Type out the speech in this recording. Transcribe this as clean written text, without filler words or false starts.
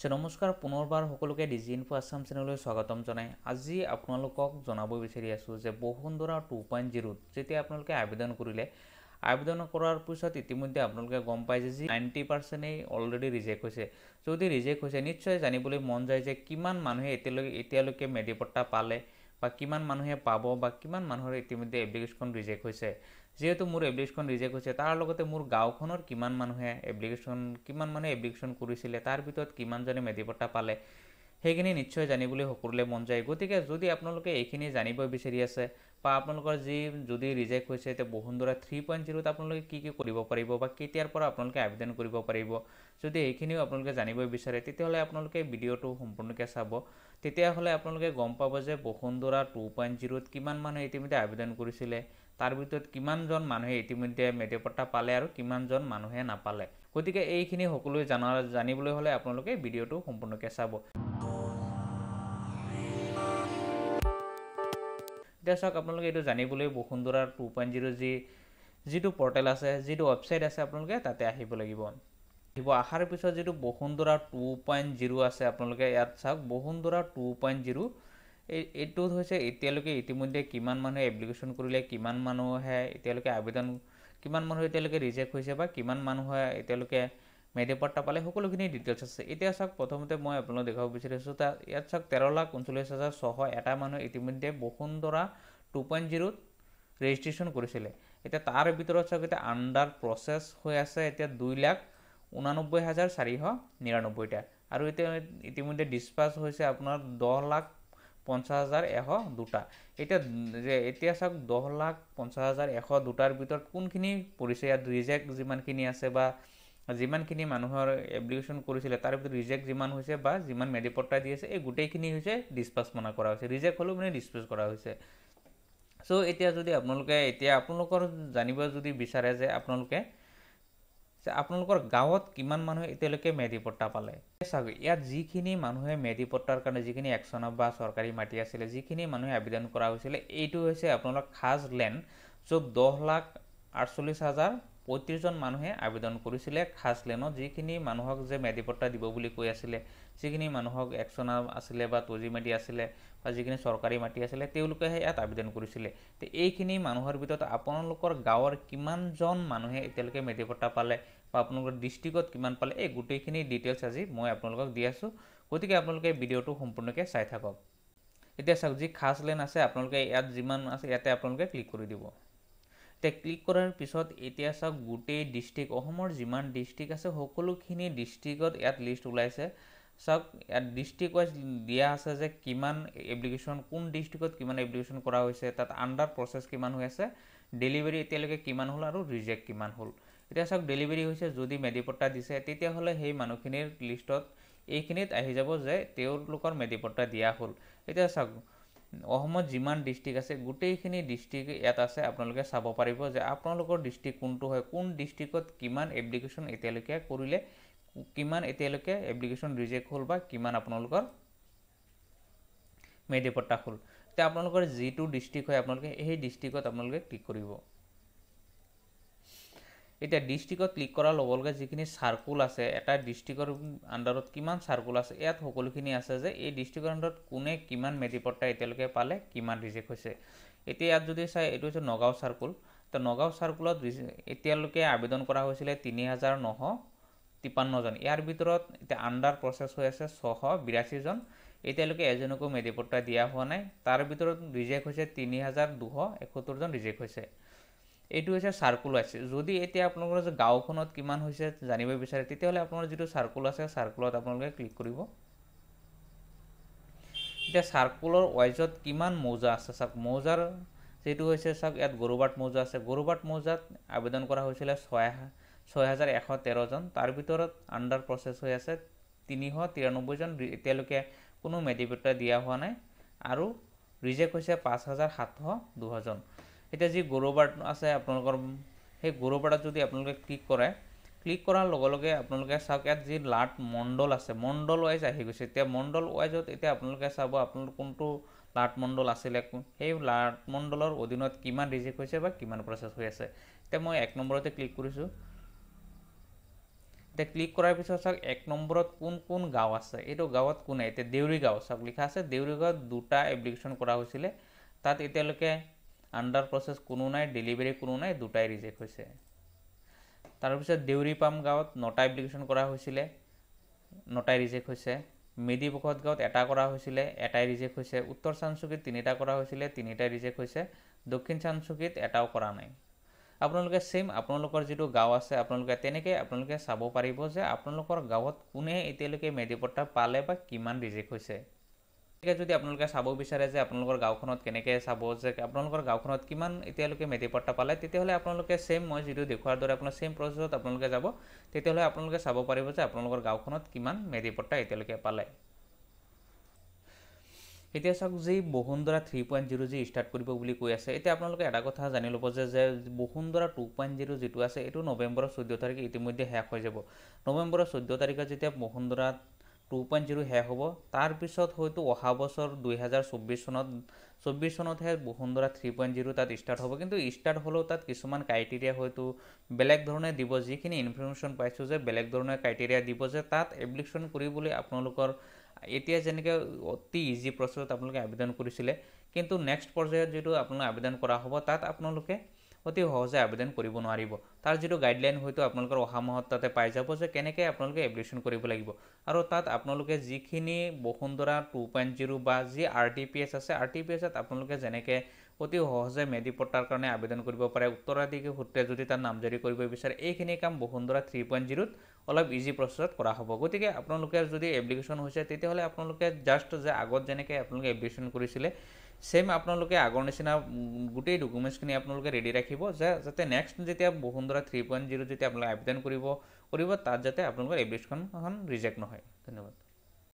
নমস্কাৰ পুনৰবাৰ সকলোকে ডিজি ইনফো আছাম চেনেললৈ স্বাগতম জনাই আজি আপোনালোকক জনাব বিচাৰি আছো যে বসুন্ধৰা 2.0 যেতিয়া আপোনালোকে আবেদন কৰিলে আবেদন কৰাৰ পিছত ইতিমধ্যে আপোনালোকে গম পায় যে 90% অলৰেডি ৰিজেক্ট হৈছে যদি ৰিজেক্ট হৈছে নিশ্চয় জানিবলৈ মন যায় যে কিমান মানুহে এতিয়ালৈকে মেডিপট্টা পালে বা কিমান মানুহে পাব বা কিমান মানুহৰ ইতিমধ্যে এপ্লিকেশন ৰিজেক্ট হৈছে যেহেতু মোৰ এপ্লিকেশন ৰিজেক্ট হৈছে তাৰ লগতে মোৰ গাঁওখনৰ কিমান মানুহে এপ্লিকেশন কৰিছিলে তাৰ ভিতৰত কিমান জনে মেডিপট্টা পালে হেগিনি নিশ্চয় জানিবলৈ সকলোলে মন যায় গতিকে যদি আপোনালোকে এইখিনি জানিব বিচাৰি আছে বা আপোনালোকৰ যদি ৰিজেক্ট হৈছে তে বসুন্ধৰা 3.0 ত আপোনালোকে কি কৰিব পাৰিব বা কেতিয়াৰ পৰা আপোনালোকে আবেদন কৰিব পাৰিব যদি এইখিনিও আপোনালোকে জানিব বিচাৰে তেতিয়াহলে আপোনালোকে ভিডিওটো সম্পূৰ্ণকৈ চাব তেতিয়াহলে আপোনালোকে গম পাব যে বসুন্ধৰা 2.0 ত কিমান মানুহে ইতিমধ্যে আবেদন কৰিছিলে তাৰ ভিতৰত কিমান জন মানুহে ইতিমধ্যে মেডিপট্টা পালে আৰু কিমান জন মানুহে নাপালে গতিকে এইখিনি সকলোৱে জানিবলৈ হলে আপোনালোকে ভিডিওটো সম্পূৰ্ণকৈ চাব দেশক আপোনালোকে এটো জানিবলৈ বসুন্ধৰা 2.0 যিটো পৰ্টেল আছে যিটো ওয়েবসাইট আছে আপোনালোকে তাতে আহিব লাগিব আহাৰ পিছত যেটো বসুন্ধৰা 2.0 আছে আপোনালোকে ইয়াত চাওক বসুন্ধৰা 2.0 এটো হৈছে এতিয়ালৈকে ইতিমধ্যে কিমান মানুহে এপ্লিকেশন কৰিলে কিমান মানুহে এতিয়ালৈকে আবেদন কিমান মানুহ এতিয়ালৈকে ৰিজেক্ট হৈছে বা কিমান মানুহে এতিয়ালৈকে মেডিপট্টা পালে সকলোখিনি ডিটেইলছ আছে এতিয়া চাওক প্ৰথমতে মই আপোনালোকক দেখাব বিচাৰিছো তা ইয়াত চাওক 13,39,600 এটা মানুহ ইতিমধ্যে বসুন্ধৰা 2.0 ৰেজিষ্ট্ৰেচন কৰিছিলে এতিয়া তাৰ ভিতৰত চাওক এটা আন্ডাৰ প্ৰসেস হৈ আছে এতিয়া 2,89,499 টা আৰু এতিয়া ইতিমধ্যে ডিসপাস হৈছে আপোনাৰ 10,50,102 টা এতিয়া চাওক 10,50,102 টাৰ ভিতৰত কোনখিনি পৰিছে ইয়াত ৰিজেক্ট যিমানখিনি আছে বা যিমানখিনি মানুহৰ এপ্লিকেশন কৰিছিলে তাৰ ভিতৰত ৰিজেক্ট যিমান হৈছে বা যিমান মেডিপট্টা দি আছে এই গুটেইখিনি হৈছে ডিসপাস মনা কৰা হৈছে ৰিজেক্ট হলো মানে ডিসপাস কৰা হৈছে সো এতিয়া যদি আপোনালোকৰ জানিব যদি বিচাৰে যে আপোনালোকৰ গাঁৱত কিমান মানুহে এতিয়ালৈকে মেডিপট্টা পালে চাওক ইয়াত যিখিনি মানুহে মেডিপট্টাৰ কাৰণে যিখিনি একচন বা চৰকাৰী মাটি আছিল যিখিনি মানুহে আবেদন কৰা হৈছিল এইটো হৈছে আপোনালোক খাজ লেন্ড য'ত 10,48,35 জন মানুহে আবেদন কৰিছিল খাজ লেন্ডত যিখিনি মানুহক যে মেডিপট্টা দিব বুলি কৈ আছিল যিখিনি মানুহক একচন আছিল বা তজি মাটি আছিল বা যিখিনি চৰকাৰী মাটি আছিল তেওঁলোকে ইয়াত আবেদন কৰিছিল তে এইখিনি মানুহৰ ভিতৰত আপোনালোকৰ গাঁৱৰ কিমান জন মানুহে এতিয়ালৈকে মেডিপট্টা পালে বা আপোনালোকৰ ডিস্ট্ৰিক্টত কিমান পালে এই গুটেইখিনি ডিটেইলছ আজি মই আপোনালোকক দি আছো গতিকে আপোনালোকে ভিডিওটো সম্পূৰ্ণকৈ চাই থাকক এতিয়া চাওক যি খাস লেন্ড আছে আপোনালোকে ইয়াত যিমান আছে ইয়াতে আপোনালোকে ক্লিক কৰি দিব তে ক্লিক কৰাৰ পিছত এতিয়া চাওক গুটেই ডিস্ট্ৰিক্ট অসমৰ যিমান ডিস্ট্ৰিক্ট আছে সকলোখিনি ডিস্ট্ৰিক্টত ইয়াত লিষ্ট ওলাইছে চাওক ইয়াত ডিস্ট্ৰিক্ট ওয়াইজ দিয়া আছে যে কিমান এপ্লিকেশন কোন ডিস্ট্ৰিক্টত কিমান এপ্লিকেশন কৰা হৈছে তাত আন্ডাৰ প্ৰসেস কিমান হৈ আছে ডেলিভাৰি এতিয়ালৈকে কিমান হল আৰু ৰিজেক্ট কিমান হল এতিয়া চাওক ডেলিভাৰি হৈছে যদি মেডিপট্টা দিছে তেতিয়া হলে সেই মানুহখিনিৰ লিষ্টত এইখিনিত আহি যাব যে তেওঁলোকৰ মেডিপট্টা দিয়া হল এতিয়া চাওক অসমত যিমান ডিস্ট্ৰিক্ট আছে গুটেইখিনি ডিস্ট্ৰিক্ট ইয়াত আছে আপোনালোকে চাব পাৰিব যে আপোনালোকৰ ডিস্ট্ৰিক্ট কোনটো হয় কোন ডিস্ট্ৰিক্টত কিমান এপ্লিকেশন এতিয়ালৈকে কৰিলে কিমান এতিয়ালৈকে এপ্লিকেশন ৰিজেক্ট হল বা কিমান আপোনালোকৰ মেডিপট্টা হল তে আপোনালোকৰ যিটো ডিস্ট্ৰিক্ট হয় আপোনালোকে এই ডিস্ট্ৰিক্টত আপোনালোকে ক্লিক কৰিব এতিয়া ডিস্ট্ৰিক্টত ক্লিক কৰাৰ লগে লগে যিখিনি সাৰ্কুল আছে এটা ডিস্ট্ৰিক্টৰ আন্ডাৰত কিমান সাৰ্কুল আছে ইয়াত সকলোখিনি আছে যে এই ডিস্ট্ৰিক্টৰ আন্ডাৰত কোনে কিমান মেডিপট্টা এতিয়ালৈকে পালে কিমান ৰিজেক্ট হৈছে এতিয়া ইয়াত যদি চাই এটো হৈছে নগাঁও সাৰ্কুল তো নগাঁও সাৰ্কুলত এতিয়ালৈকে আবেদন কৰা হৈছিল 3,953 জন ইয়াৰ ভিতৰত এটা আন্ডাৰ প্ৰসেস হৈ আছে 682 জন এতিয়ালৈকে এজনকো মেডিপট্টা দিয়া হোৱা নাই তাৰ ভিতৰত ৰিজেক্ট হৈছে 3,271 জন ৰিজেক্ট হৈছে এইটো হৈছে সাৰ্কুল আছে যদি এতিয়া আপোনালোকৰ গাঁওখনত কিমান হৈছে জানিব বিচাৰে তেতিয়াহলে আপোনাৰ যেটো সাৰ্কুল আছে সাৰ্কুলত আপোনালোকে ক্লিক কৰিব এতিয়া সাৰ্কুলৰ ওয়াইজত কিমান মৌজা আছে চাওক মৌজাৰ যেটো হৈছে চাওক ইয়াত গৰুবাট মৌজা আছে গৰুবাট মৌজাত আবেদন কৰা হৈছিল 6,113 জন তাৰ ভিতৰত আন্ডাৰ প্ৰসেস হৈ আছে 393 জন এতিয়ালৈকে কোনো মেডিপট্টা দিয়া হোৱা নাই আৰু ৰিজেক্ট হৈছে 5,702 জন এটা যি গৰুবাট আছে আপোনালোকৰ সেই গৰুবাটত যদি আপোনালোকে ক্লিক কৰাৰ লগে লগে আপোনালোকে চাওক ইয়াত যি লাট মণ্ডল আছে মণ্ডল ওয়াইজ আহি গৈছে এতিয়া মণ্ডল ওয়াইজত এতিয়া আপোনালোকে চাব আপোনালোক কোনটো লাট মণ্ডল আছিল সেই লাট মণ্ডলৰ অধীনত কিমান ৰিজেক্ট হৈছে বা কিমান প্ৰসেস হৈ আছে এতিয়া মই 1 নম্বৰতে ক্লিক কৰিছো এতিয়া ক্লিক কৰাৰ পিছত চাওক 1 নম্বৰত কোন কোন গাঁও আছে, এইটো গাঁৱত কোনে, এতিয়া দেউৰী গাঁও চাওক লিখা আছে, দেউৰী গাঁৱত 2টা এপ্লিকেশ্যন কৰা হৈছিলে, তাত এতিয়ালৈকে আণ্ডাৰ প্ৰচেছ কোনো নাই, ডেলিভাৰী কোনো নাই, 2টাই ৰিজেক্ট হৈছে। তাৰপিছত দেউৰীপাম গাঁৱত 9টা এপ্লিকেশ্যন কৰা হৈছিলে, 9টাই ৰিজেক্ট হৈছে। মেডিপখত গাঁৱত 1টা কৰা হৈছিলে, 1টাই ৰিজেক্ট হৈছে। উত্তৰ চানচুকীত 3টা কৰা হৈছিলে, 3টাই ৰিজেক্ট হৈছে। দক্ষিণ চানচুকীত 1টাও কৰা নাই। আপোনালোকে সেম আপোনালোকৰ যিটো গাঁও আছে আপোনালোকে তেনেকৈ আপোনালোকে চাব পাৰিব যে আপোনালোকৰ গাঁৱত কোনে এতিয়ালৈকে মেডিপট্টা পালে বা কিমান ৰিজেক্ট হৈছে। গতিকে যদি আপোনালোকে চাব বিচাৰে যে আপোনালোকৰ গাঁওখনত কেনেকৈ চাব যে আপোনালোকৰ গাঁওখনত কিমান এতিয়ালৈকে মেডিপট্টা পালে, তেতিয়াহ'লে আপোনালোকে সেম মই যিটো দেখুৱাৰ দৰে আপোনাৰ সেম প্ৰচেছত আপোনালোকে যাব, তেতিয়াহ'লে আপোনালোকে চাব পাৰিব যে আপোনালোকৰ গাঁওখনত কিমান মেডিপট্টা এতিয়ালৈকে পালে। এতিয়া চাওক যে বসুন্ধৰা 3.0 যি ষ্টাৰ্ট কৰিব বুলি কৈ আছে, এতিয়া আপোনালোকে এটা কথা জানি ল'ব যে বসুন্ধৰা 2.0 যিটো আছে এইটো নৱেম্বৰৰ 14 তাৰিখে ইতিমধ্যে শেষ হৈ যাব। নৱেম্বৰৰ 14 তাৰিখে যেতিয়া বসুন্ধৰা 2.0 শেষ হ'ব, তাৰপিছত হয়তো অহা বছৰ 2024 চনতহে বসুন্ধৰা 3.0 তাত ষ্টাৰ্ট হ'ব। কিন্তু ষ্টাৰ্ট হ'লেও তাত কিছুমান ক্ৰাইটেৰিয়া হয়তো বেলেগ ধৰণে দিব, যিখিনি ইনফৰমেশ্যন পাইছোঁ যে বেলেগ ধৰণে ক্ৰাইটেৰিয়া দিব যে তাত এপ্লিকেশ্যন কৰিবলৈ আপোনালোকৰ এতিয়া যেনেকৈ অতি ইজি প্ৰচেছত আপোনালোকে আবেদন কৰিছিলে, কিন্তু নেক্সট পৰ্যায়ত যিটো আপোনালোকে আবেদন কৰা হ'ব তাত আপোনালোকে অতি সহজে আবেদন কৰিব নোৱাৰিব। তাৰ যিটো গাইডলাইন হয়তো আপোনালোকৰ অহা মাহত তাতে পাই যাব যে কেনেকৈ আপোনালোকে এপ্লিকেশ্যন কৰিব লাগিব। আৰু তাত আপোনালোকে যিখিনি বসুন্ধৰা 2.0 বা যি RTPS আছে, RTPSত আপোনালোকে যেনেকৈ অতি সহজে মেডিপট্টাৰ কাৰণে আবেদন কৰিব পাৰে, উত্তৰাধিকাৰী সূত্ৰে যদি তাত নামজাৰি কৰিব বিচাৰে, এইখিনি কাম বসুন্ধৰা 3.0ত অলপ ইজি প্ৰচেছত কৰা হ'ব। গতিকে আপোনালোকে যদি এপ্লিকেশ্যন হৈছে তেতিয়াহ'লে আপোনালোকে জাষ্ট যে আগত যেনেকৈ আপোনালোকে এপ্লিকেশ্যন কৰিছিলে সেম আপোনালোকে আগৰ নিচিনা গোটেই ডকুমেণ্টছখিনি আপোনালোকে ৰেডি ৰাখিব যাতে নেক্সট যেতিয়া বসুন্ধৰা 3.0 যেতিয়া আপোনালোকে আবেদন কৰিব তাত যাতে আপোনালোকৰ এপ্লিকেশ্যনখন ৰিজেক্ট নহয়। ধন্যবাদ।